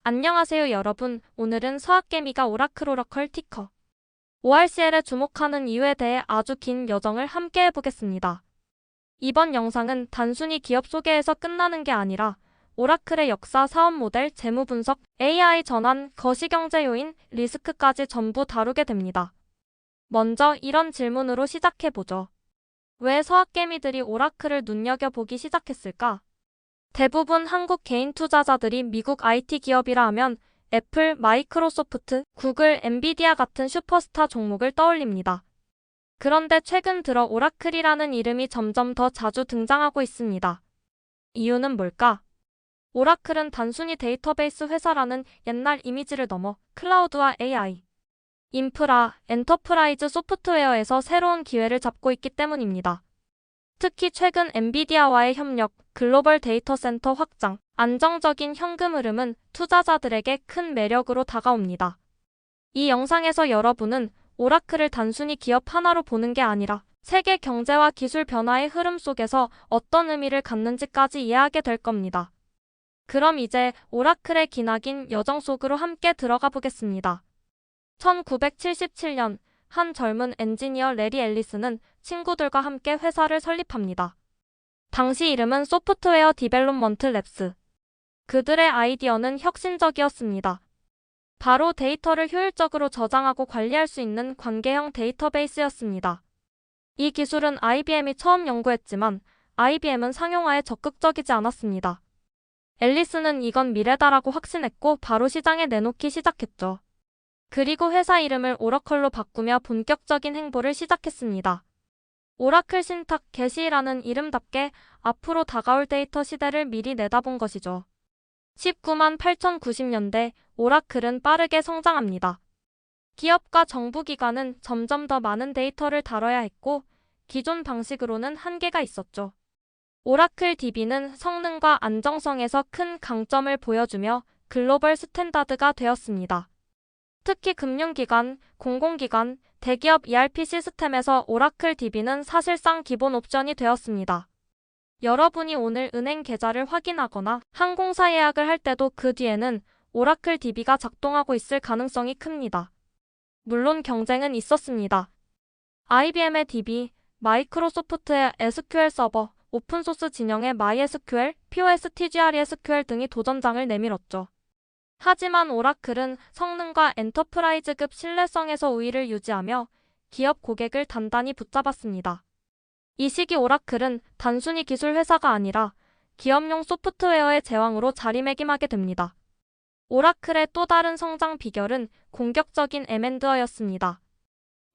안녕하세요 여러분. 오늘은 서학개미가 오라클 티커 ORCL에 주목하는 이유에 대해 아주 긴 여정을 함께 해보겠습니다. 이번 영상은 단순히 기업 소개에서 끝나는 게 아니라 오라클의 역사, 사업 모델, 재무 분석, AI 전환, 거시경제 요인, 리스크까지 전부 다루게 됩니다. 먼저 이런 질문으로 시작해보죠. 왜 서학개미들이 오라클을 눈여겨보기 시작했을까? 대부분 한국 개인 투자자들이 미국 IT 기업이라 하면 애플, 마이크로소프트, 구글, 엔비디아 같은 슈퍼스타 종목을 떠올립니다. 그런데 최근 들어 오라클이라는 이름이 점점 더 자주 등장하고 있습니다. 이유는 뭘까? 오라클은 단순히 데이터베이스 회사라는 옛날 이미지를 넘어 클라우드와 AI, 인프라, 엔터프라이즈 소프트웨어에서 새로운 기회를 잡고 있기 때문입니다. 특히 최근 엔비디아와의 협력, 글로벌 데이터 센터 확장, 안정적인 현금 흐름은 투자자들에게 큰 매력으로 다가옵니다. 이 영상에서 여러분은 오라클을 단순히 기업 하나로 보는 게 아니라 세계 경제와 기술 변화의 흐름 속에서 어떤 의미를 갖는지까지 이해하게 될 겁니다. 그럼 이제 오라클의 기나긴 여정 속으로 함께 들어가 보겠습니다. 1977년 한 젊은 엔지니어 레리 앨리스는 친구들과 함께 회사를 설립합니다. 당시 이름은 소프트웨어 디벨롭먼트 랩스. 그들의 아이디어는 혁신적이었습니다. 바로 데이터를 효율적으로 저장하고 관리할 수 있는 관계형 데이터베이스였습니다. 이 기술은 IBM이 처음 연구했지만 IBM은 상용화에 적극적이지 않았습니다. 앨리스는 이건 미래다라고 확신했고 바로 시장에 내놓기 시작했죠. 그리고 회사 이름을 오라클로 바꾸며 본격적인 행보를 시작했습니다. 오라클 신탁 게시라는 이름답게 앞으로 다가올 데이터 시대를 미리 내다본 것이죠. 19만 8,090년대 오라클은 빠르게 성장합니다. 기업과 정부기관은 점점 더 많은 데이터를 다뤄야 했고 기존 방식으로는 한계가 있었죠. 오라클 DB는 성능과 안정성에서 큰 강점을 보여주며 글로벌 스탠다드가 되었습니다. 특히 금융기관, 공공기관, 대기업 ERP 시스템에서 오라클 DB는 사실상 기본 옵션이 되었습니다. 여러분이 오늘 은행 계좌를 확인하거나 항공사 예약을 할 때도 그 뒤에는 오라클 DB가 작동하고 있을 가능성이 큽니다. 물론 경쟁은 있었습니다. IBM의 DB, 마이크로소프트의 SQL 서버, 오픈소스 진영의 MySQL, POSTGRESQL 등이 도전장을 내밀었죠. 하지만 오라클은 성능과 엔터프라이즈급 신뢰성에서 우위를 유지하며 기업 고객을 단단히 붙잡았습니다. 이 시기 오라클은 단순히 기술 회사가 아니라 기업용 소프트웨어의 제왕으로 자리매김하게 됩니다. 오라클의 또 다른 성장 비결은 공격적인 M&A였습니다.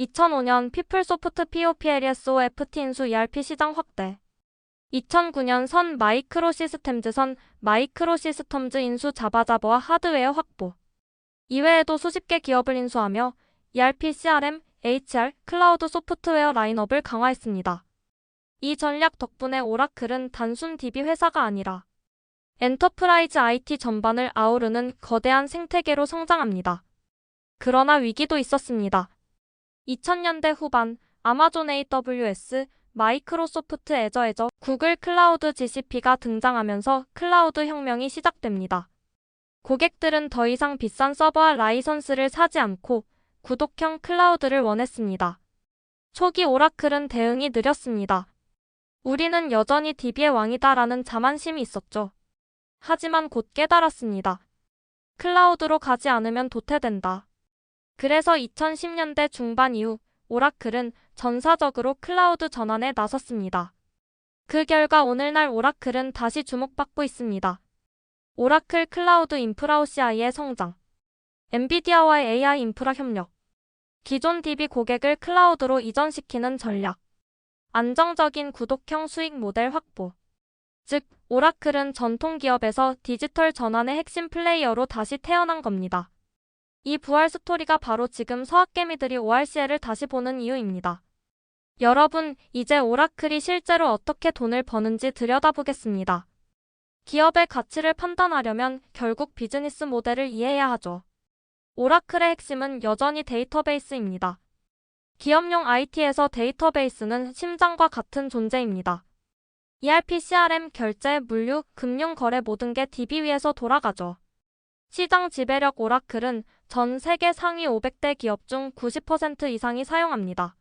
2005년 피플소프트 POPLESOFT 인수 ERP 시장 확대, 2009년 선 마이크로시스템즈 인수 자바자버와 하드웨어 확보. 이외에도 수십 개 기업을 인수하며 ERP, CRM, HR, 클라우드 소프트웨어 라인업을 강화했습니다. 이 전략 덕분에 오라클은 단순 DB 회사가 아니라 엔터프라이즈 IT 전반을 아우르는 거대한 생태계로 성장합니다. 그러나 위기도 있었습니다. 2000년대 후반 아마존 AWS, 마이크로소프트 애저, 구글 클라우드 GCP가 등장하면서 클라우드 혁명이 시작됩니다. 고객들은 더 이상 비싼 서버와 라이선스를 사지 않고 구독형 클라우드를 원했습니다. 초기 오라클은 대응이 느렸습니다. 우리는 여전히 DB의 왕이다라는 자만심이 있었죠. 하지만 곧 깨달았습니다. 클라우드로 가지 않으면 도태된다. 그래서 2010년대 중반 이후 오라클은 전사적으로 클라우드 전환에 나섰습니다. 그 결과 오늘날 오라클은 다시 주목받고 있습니다. 오라클 클라우드 인프라 OCI의 성장, 엔비디아와의 AI 인프라 협력, 기존 DB 고객을 클라우드로 이전시키는 전략, 안정적인 구독형 수익 모델 확보. 즉, 오라클은 전통 기업에서 디지털 전환의 핵심 플레이어로 다시 태어난 겁니다. 이 부활 스토리가 바로 지금 서학개미들이 ORCL을 다시 보는 이유입니다. 여러분, 이제 오라클이 실제로 어떻게 돈을 버는지 들여다보겠습니다. 기업의 가치를 판단하려면 결국 비즈니스 모델을 이해해야 하죠. 오라클의 핵심은 여전히 데이터베이스입니다. 기업용 IT에서 데이터베이스는 심장과 같은 존재입니다. ERP, CRM, 결제, 물류, 금융, 거래 모든 게 DB 위에서 돌아가죠. 시장 지배력 오라클은 전 세계 상위 500대 기업 중 90% 이상이 사용합니다.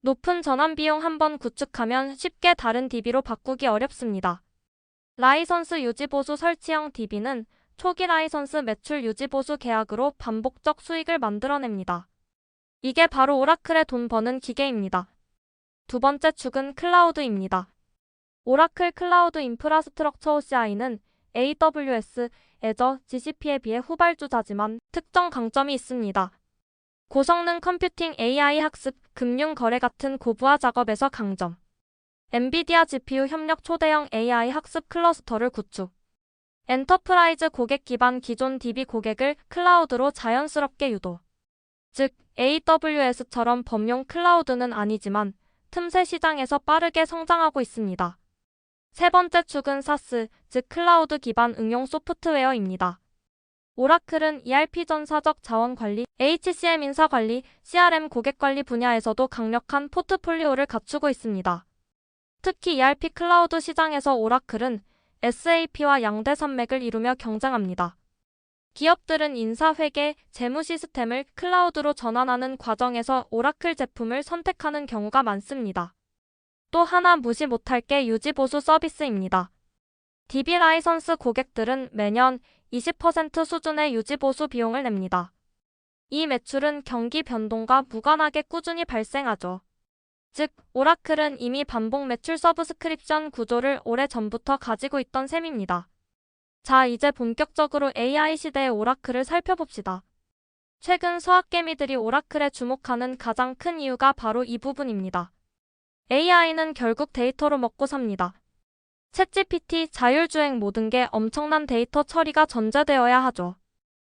높은 전환 비용 한번 구축하면 쉽게 다른 DB로 바꾸기 어렵습니다. 라이선스 유지보수 설치형 DB는 초기 라이선스 매출 유지보수 계약으로 반복적 수익을 만들어냅니다. 이게 바로 오라클의 돈 버는 기계입니다. 두 번째 축은 클라우드입니다. 오라클 클라우드 인프라스트럭처 OCI는 AWS, 애저, GCP에 비해 후발주자지만 특정 강점이 있습니다. 고성능 컴퓨팅, AI 학습, 금융 거래 같은 고부하 작업에서 강점. 엔비디아 GPU 협력 초대형 AI 학습 클러스터를 구축. 엔터프라이즈 고객 기반 기존 DB 고객을 클라우드로 자연스럽게 유도. 즉, AWS처럼 범용 클라우드는 아니지만 틈새 시장에서 빠르게 성장하고 있습니다. 세 번째 축은 사스, 즉 클라우드 기반 응용 소프트웨어입니다. 오라클은 ERP 전사적 자원 관리, HCM 인사 관리, CRM 고객 관리 분야에서도 강력한 포트폴리오를 갖추고 있습니다. 특히 ERP 클라우드 시장에서 오라클은 SAP와 양대 산맥을 이루며 경쟁합니다. 기업들은 인사 회계, 재무 시스템을 클라우드로 전환하는 과정에서 오라클 제품을 선택하는 경우가 많습니다. 또 하나 무시 못할 게 유지보수 서비스입니다. DB 라이선스 고객들은 매년 20% 수준의 유지보수 비용을 냅니다. 이 매출은 경기 변동과 무관하게 꾸준히 발생하죠. 즉, 오라클은 이미 반복 매출 서브스크립션 구조를 오래전부터 가지고 있던 셈입니다. 자, 이제 본격적으로 AI 시대의 오라클을 살펴봅시다. 최근 서학개미들이 오라클에 주목하는 가장 큰 이유가 바로 이 부분입니다. AI는 결국 데이터로 먹고 삽니다. 챗GPT, 자율주행 모든 게 엄청난 데이터 처리가 전제되어야 하죠.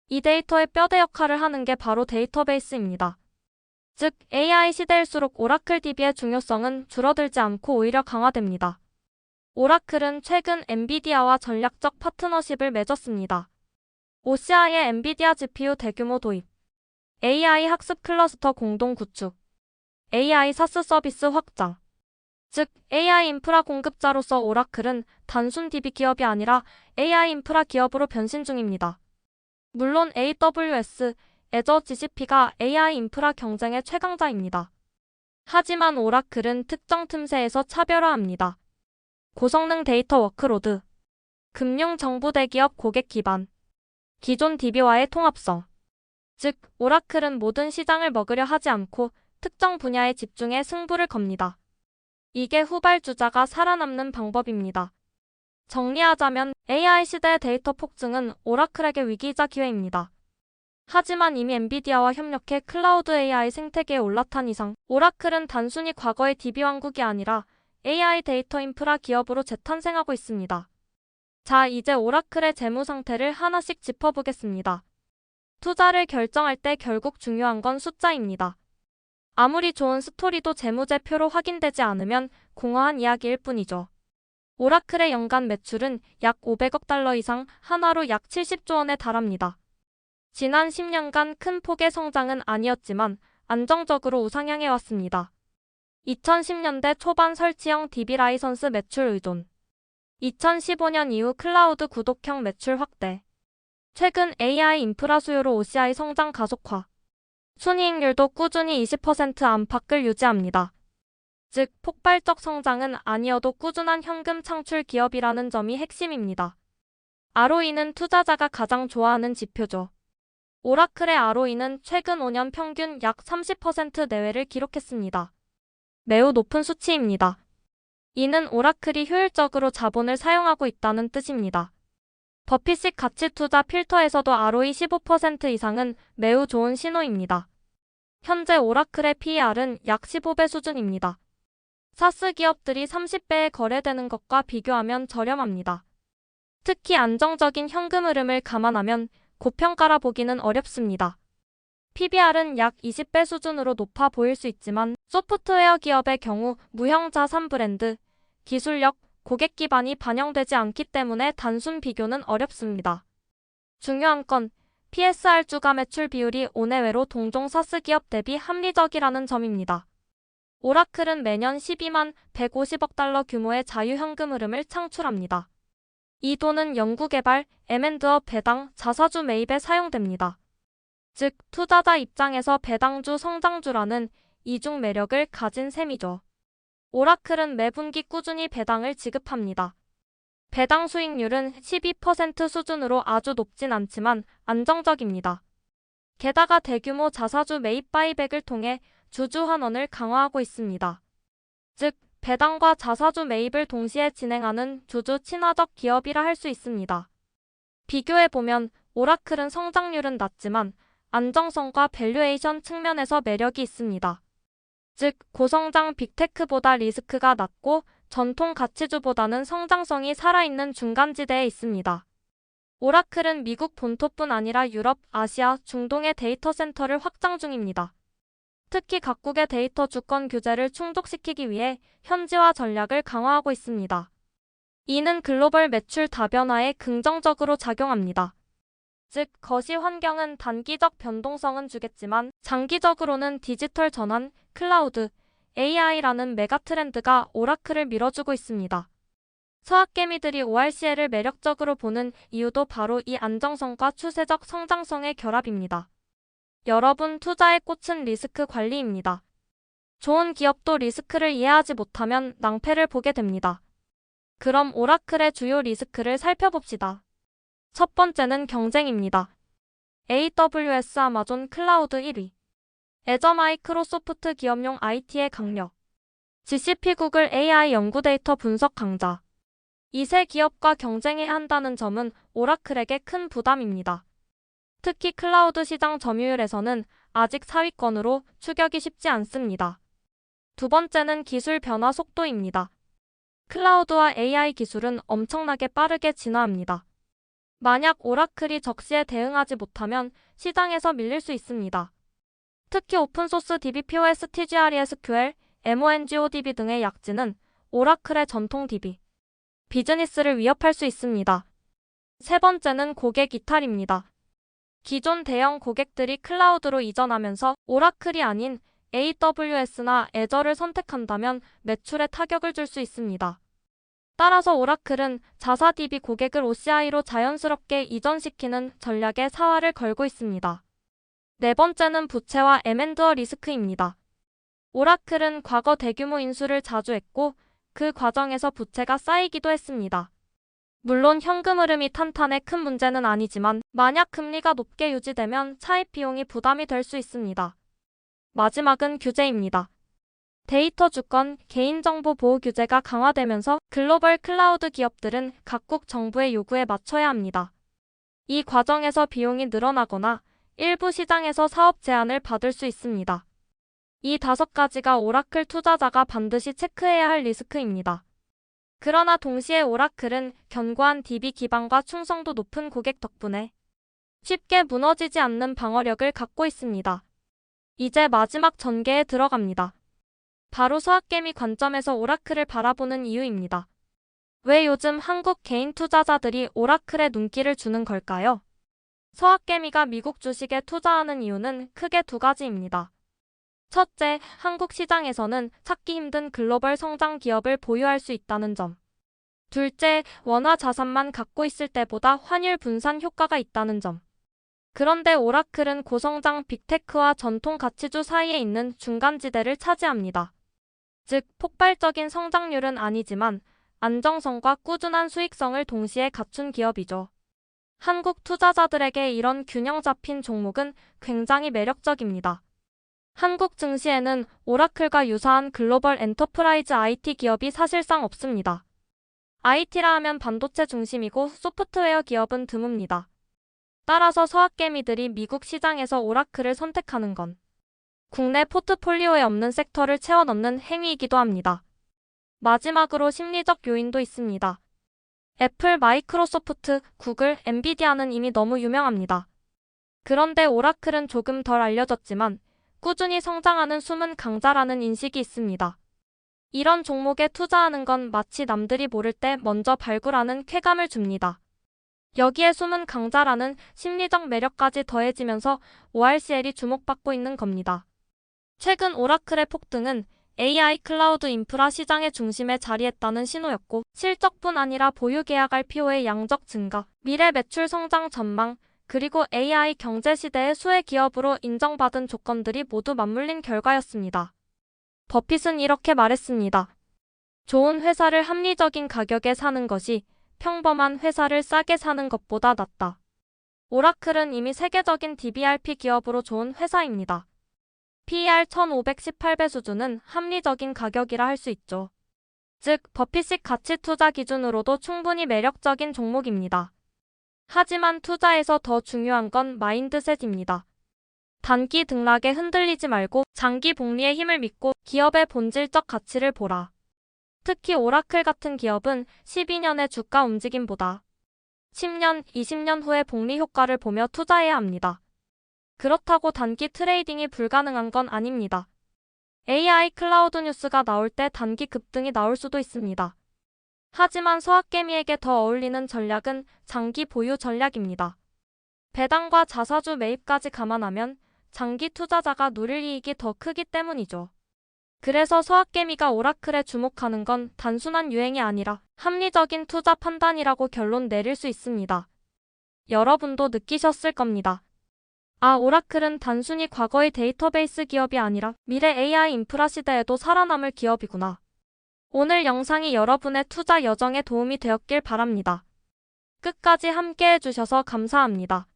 이 데이터의 뼈대 역할을 하는 게 바로 데이터베이스입니다. 즉, AI 시대일수록 오라클 DB의 중요성은 줄어들지 않고 오히려 강화됩니다. 오라클은 최근 엔비디아와 전략적 파트너십을 맺었습니다. OCI의 엔비디아 GPU 대규모 도입, AI 학습 클러스터 공동 구축, AI 사스 서비스 확장. 즉, AI 인프라 공급자로서 오라클은 단순 DB 기업이 아니라 AI 인프라 기업으로 변신 중입니다. 물론 AWS, 애저, GCP가 AI 인프라 경쟁의 최강자입니다. 하지만 오라클은 특정 틈새에서 차별화합니다. 고성능 데이터 워크로드, 금융 정부 대기업 고객 기반, 기존 DB와의 통합성. 즉, 오라클은 모든 시장을 먹으려 하지 않고 특정 분야에 집중해 승부를 겁니다. 이게 후발주자가 살아남는 방법입니다. 정리하자면 AI 시대의 데이터 폭증은 오라클에게 위기이자 기회입니다. 하지만 이미 엔비디아와 협력해 클라우드 AI 생태계에 올라탄 이상 오라클은 단순히 과거의 DB 왕국이 아니라 AI 데이터 인프라 기업으로 재탄생하고 있습니다. 자, 이제 오라클의 재무 상태를 하나씩 짚어보겠습니다. 투자를 결정할 때 결국 중요한 건 숫자입니다. 아무리 좋은 스토리도 재무제표로 확인되지 않으면 공허한 이야기일 뿐이죠. 오라클의 연간 매출은 약 500억 달러 이상, 한화로 약 70조 원에 달합니다. 지난 10년간 큰 폭의 성장은 아니었지만 안정적으로 우상향해 왔습니다. 2010년대 초반 설치형 DB 라이선스 매출 의존, 2015년 이후 클라우드 구독형 매출 확대, 최근 AI 인프라 수요로 OCI 성장 가속화, 순이익률도 꾸준히 20% 안팎을 유지합니다. 즉, 폭발적 성장은 아니어도 꾸준한 현금 창출 기업이라는 점이 핵심입니다. ROE는 투자자가 가장 좋아하는 지표죠. 오라클의 ROE는 최근 5년 평균 약 30% 내외를 기록했습니다. 매우 높은 수치입니다. 이는 오라클이 효율적으로 자본을 사용하고 있다는 뜻입니다. 버핏식 가치투자 필터에서도 ROE 15% 이상은 매우 좋은 신호입니다. 현재 오라클의 PER은 약 15배 수준입니다. 사스 기업들이 30배에 거래되는 것과 비교하면 저렴합니다. 특히 안정적인 현금 흐름을 감안하면 고평가라 보기는 어렵습니다. PBR은 약 20배 수준으로 높아 보일 수 있지만 소프트웨어 기업의 경우 무형 자산 브랜드, 기술력, 고객 기반이 반영되지 않기 때문에 단순 비교는 어렵습니다. 중요한 건 PSR 주가 매출 비율이 5내외로 동종 사스 기업 대비 합리적이라는 점입니다. 오라클은 매년 12만 150억 달러 규모의 자유 현금 흐름을 창출합니다. 이 돈은 연구개발, M&A 배당, 자사주 매입에 사용됩니다. 즉, 투자자 입장에서 배당주 성장주라는 이중 매력을 가진 셈이죠. 오라클은 매분기 꾸준히 배당을 지급합니다. 배당 수익률은 12% 수준으로 아주 높진 않지만 안정적입니다. 게다가 대규모 자사주 매입 바이백을 통해 주주 환원을 강화하고 있습니다. 즉, 배당과 자사주 매입을 동시에 진행하는 주주 친화적 기업이라 할 수 있습니다. 비교해보면 오라클은 성장률은 낮지만 안정성과 밸류에이션 측면에서 매력이 있습니다. 즉, 고성장 빅테크보다 리스크가 낮고 전통 가치주보다는 성장성이 살아있는 중간지대에 있습니다. 오라클은 미국 본토뿐 아니라 유럽, 아시아, 중동의 데이터 센터를 확장 중입니다. 특히 각국의 데이터 주권 규제를 충족시키기 위해 현지화 전략을 강화하고 있습니다. 이는 글로벌 매출 다변화에 긍정적으로 작용합니다. 즉, 거시 환경은 단기적 변동성은 주겠지만 장기적으로는 디지털 전환, 클라우드, AI라는 메가 트렌드가 오라클을 밀어주고 있습니다. 서학개미들이 ORCL을 매력적으로 보는 이유도 바로 이 안정성과 추세적 성장성의 결합입니다. 여러분, 투자의 꽃은 리스크 관리입니다. 좋은 기업도 리스크를 이해하지 못하면 낭패를 보게 됩니다. 그럼 오라클의 주요 리스크를 살펴봅시다. 첫 번째는 경쟁입니다. AWS 아마존 클라우드 1위. 애저 마이크로소프트 기업용 IT의 강력. GCP 구글 AI 연구 데이터 분석 강자. 이 세 기업과 경쟁해야 한다는 점은 오라클에게 큰 부담입니다. 특히 클라우드 시장 점유율에서는 아직 상위권으로 추격이 쉽지 않습니다. 두 번째는 기술 변화 속도입니다. 클라우드와 AI 기술은 엄청나게 빠르게 진화합니다. 만약 오라클이 적시에 대응하지 못하면 시장에서 밀릴 수 있습니다. 특히 오픈소스 DBPOS, TGRESQL, MongoDB 등의 약진은 오라클의 전통 DB, 비즈니스를 위협할 수 있습니다. 세 번째는 고객 이탈입니다. 기존 대형 고객들이 클라우드로 이전하면서 오라클이 아닌 AWS나 애저를 선택한다면 매출에 타격을 줄 수 있습니다. 따라서 오라클은 자사 DB 고객을 OCI로 자연스럽게 이전시키는 전략에 사활을 걸고 있습니다. 네 번째는 부채와 M&A 리스크입니다. 오라클은 과거 대규모 인수를 자주 했고 그 과정에서 부채가 쌓이기도 했습니다. 물론 현금 흐름이 탄탄해 큰 문제는 아니지만 만약 금리가 높게 유지되면 차입 비용이 부담이 될 수 있습니다. 마지막은 규제입니다. 데이터 주권, 개인정보 보호 규제가 강화되면서 글로벌 클라우드 기업들은 각국 정부의 요구에 맞춰야 합니다. 이 과정에서 비용이 늘어나거나 일부 시장에서 사업 제한을 받을 수 있습니다. 이 5가지가 오라클 투자자가 반드시 체크해야 할 리스크입니다. 그러나 동시에 오라클은 견고한 DB 기반과 충성도 높은 고객 덕분에 쉽게 무너지지 않는 방어력을 갖고 있습니다. 이제 마지막 전개에 들어갑니다. 바로 서학개미 관점에서 오라클을 바라보는 이유입니다. 왜 요즘 한국 개인 투자자들이 오라클에 눈길을 주는 걸까요? 서학개미가 미국 주식에 투자하는 이유는 크게 2가지입니다. 첫째, 한국 시장에서는 찾기 힘든 글로벌 성장 기업을 보유할 수 있다는 점. 둘째, 원화 자산만 갖고 있을 때보다 환율 분산 효과가 있다는 점. 그런데 오라클은 고성장 빅테크와 전통 가치주 사이에 있는 중간지대를 차지합니다. 즉, 폭발적인 성장률은 아니지만 안정성과 꾸준한 수익성을 동시에 갖춘 기업이죠. 한국 투자자들에게 이런 균형 잡힌 종목은 굉장히 매력적입니다. 한국 증시에는 오라클과 유사한 글로벌 엔터프라이즈 IT 기업이 사실상 없습니다. IT라 하면 반도체 중심이고 소프트웨어 기업은 드뭅니다. 따라서 서학개미들이 미국 시장에서 오라클을 선택하는 건 국내 포트폴리오에 없는 섹터를 채워넣는 행위이기도 합니다. 마지막으로 심리적 요인도 있습니다. 애플, 마이크로소프트, 구글, 엔비디아는 이미 너무 유명합니다. 그런데 오라클은 조금 덜 알려졌지만 꾸준히 성장하는 숨은 강자라는 인식이 있습니다. 이런 종목에 투자하는 건 마치 남들이 모를 때 먼저 발굴하는 쾌감을 줍니다. 여기에 숨은 강자라는 심리적 매력까지 더해지면서 ORCL이 주목받고 있는 겁니다. 최근 오라클의 폭등은 AI 클라우드 인프라 시장의 중심에 자리했다는 신호였고, 실적뿐 아니라 보유 계약 RPO의 양적 증가, 미래 매출 성장 전망, 그리고 AI 경제 시대의 수혜 기업으로 인정받은 조건들이 모두 맞물린 결과였습니다. 버핏은 이렇게 말했습니다. 좋은 회사를 합리적인 가격에 사는 것이 평범한 회사를 싸게 사는 것보다 낫다. 오라클은 이미 세계적인 DBRP 기업으로 좋은 회사입니다. PER 1518배 수준은 합리적인 가격이라 할 수 있죠. 즉, 버핏식 가치 투자 기준으로도 충분히 매력적인 종목입니다. 하지만 투자에서 더 중요한 건 마인드셋입니다. 단기 등락에 흔들리지 말고 장기 복리의 힘을 믿고 기업의 본질적 가치를 보라. 특히 오라클 같은 기업은 12년의 주가 움직임보다 10년, 20년 후의 복리 효과를 보며 투자해야 합니다. 그렇다고 단기 트레이딩이 불가능한 건 아닙니다. AI 클라우드 뉴스가 나올 때 단기 급등이 나올 수도 있습니다. 하지만 서학개미에게 더 어울리는 전략은 장기 보유 전략입니다. 배당과 자사주 매입까지 감안하면 장기 투자자가 누릴 이익이 더 크기 때문이죠. 그래서 서학개미가 오라클에 주목하는 건 단순한 유행이 아니라 합리적인 투자 판단이라고 결론 내릴 수 있습니다. 여러분도 느끼셨을 겁니다. 아, 오라클은 단순히 과거의 데이터베이스 기업이 아니라 미래 AI 인프라 시대에도 살아남을 기업이구나. 오늘 영상이 여러분의 투자 여정에 도움이 되었길 바랍니다. 끝까지 함께 해주셔서 감사합니다.